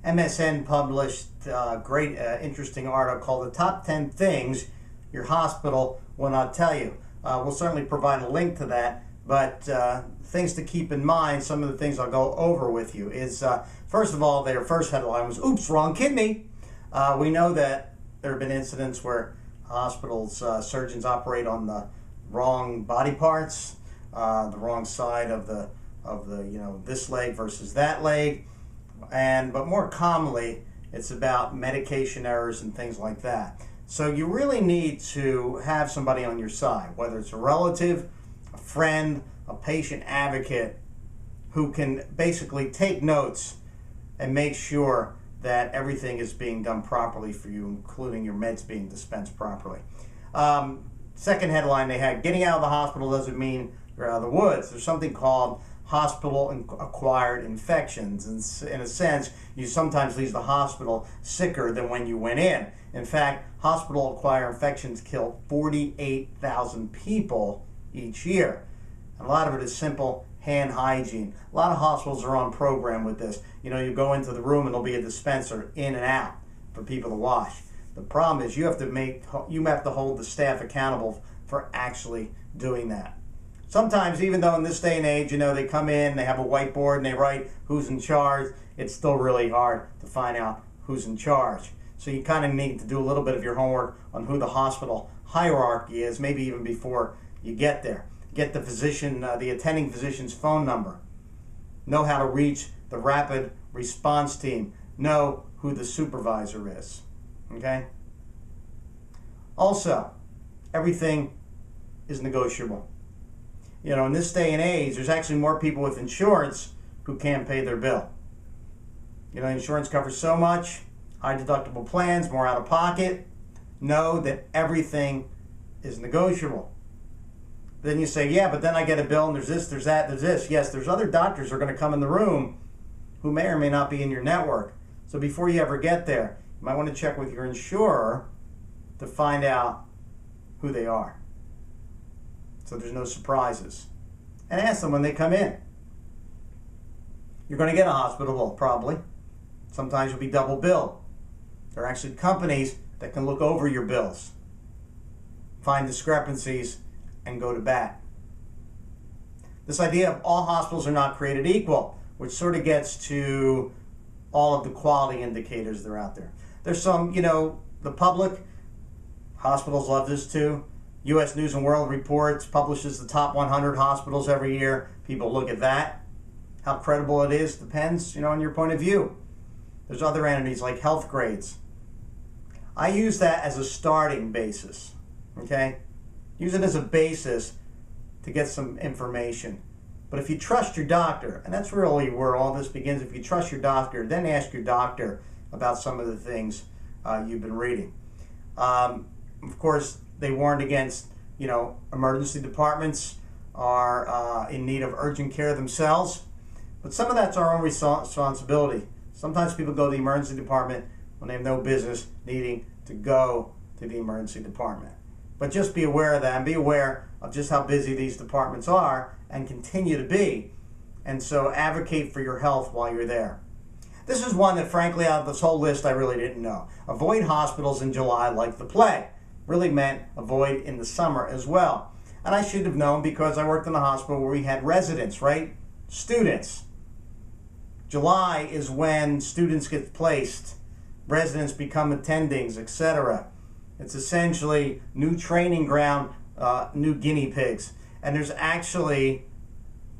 MSN published a great, interesting article called The Top 10 Things Your Hospital Will Not Tell You. We'll certainly provide a link to that, but things to keep in mind, some of the things I'll go over with you is, first of all, their first headline was, "Oops, wrong kidney." We know that there have been incidents where hospitals, surgeons operate on the wrong body parts, the wrong side of the this leg versus that leg, but more commonly it's about medication errors and things like that. So you really need to have somebody on your side, whether it's a relative, a friend, a patient advocate, who can basically take notes and make sure that everything is being done properly for you, including your meds being dispensed properly. Second headline they had, "Getting out of the hospital doesn't mean you're out of the woods." There's something called hospital-acquired infections. And in a sense, you sometimes leave the hospital sicker than when you went in. In fact, hospital-acquired infections kill 48,000 people each year. And a lot of it is simple hand hygiene. A lot of hospitals are on program with this. You know, you go into the room and there'll be a dispenser in and out for people to wash. The problem is you have to hold the staff accountable for actually doing that. Sometimes, even though in this day and age, you know, they come in, they have a whiteboard and they write who's in charge, it's still really hard to find out who's in charge. So you kind of need to do a little bit of your homework on who the hospital hierarchy is, maybe even before you get there. Get the physician, the attending physician's phone number. Know how to reach the rapid response team. Know who the supervisor is. Okay? Also, everything is negotiable. You know, in this day and age, there's actually more people with insurance who can't pay their bill. You know, insurance covers so much, high deductible plans, more out of pocket. Know that everything is negotiable. Then you say, yeah, but then I get a bill and there's this, there's that, there's this. Yes, there's other doctors who are going to come in the room who may or may not be in your network. So before you ever get there, you might want to check with your insurer to find out who they are, so there's no surprises. And ask them when they come in. You're going to get a hospital bill, probably. Sometimes you'll be double billed. There are actually companies that can look over your bills, find discrepancies, and go to bat. This idea of all hospitals are not created equal, which sort of gets to all of the quality indicators that are out there. There's some, you know, the public, hospitals love this too. U.S. News and World Reports publishes the top 100 hospitals every year. People look at that. How credible it is depends, you know, on your point of view. There's other entities like Health Grades. I use that as a starting basis, okay? Use it as a basis to get some information. But if you trust your doctor, and that's really where all this begins, if you trust your doctor, then ask your doctor about some of the things you've been reading. Of course, they warned against, you know, emergency departments are in need of urgent care themselves. But some of that's our own responsibility. Sometimes people go to the emergency department when they have no business needing to go to the emergency department. But just be aware of that and be aware of just how busy these departments are and continue to be. And so advocate for your health while you're there. This is one that, frankly, out of this whole list, I really didn't know. Avoid hospitals in July like the plague. Really meant avoid in the summer as well. And I should have known because I worked in a hospital where we had residents, right? Students. July is when students get placed, residents become attendings, etc. It's essentially new training ground, new guinea pigs. And there's actually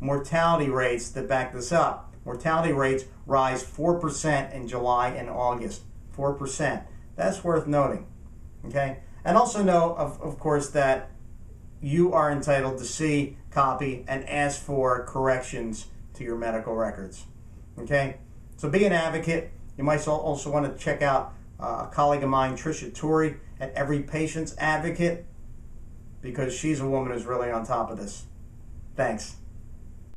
mortality rates that back this up. Mortality rates rise 4% in July and August. 4%. That's worth noting. Okay? And also know, of course, that you are entitled to see, copy, and ask for corrections to your medical records. Okay? So be an advocate. You might also want to check out a colleague of mine, Tricia Torrey, at Every Patient's Advocate, because she's a woman who's really on top of this. Thanks.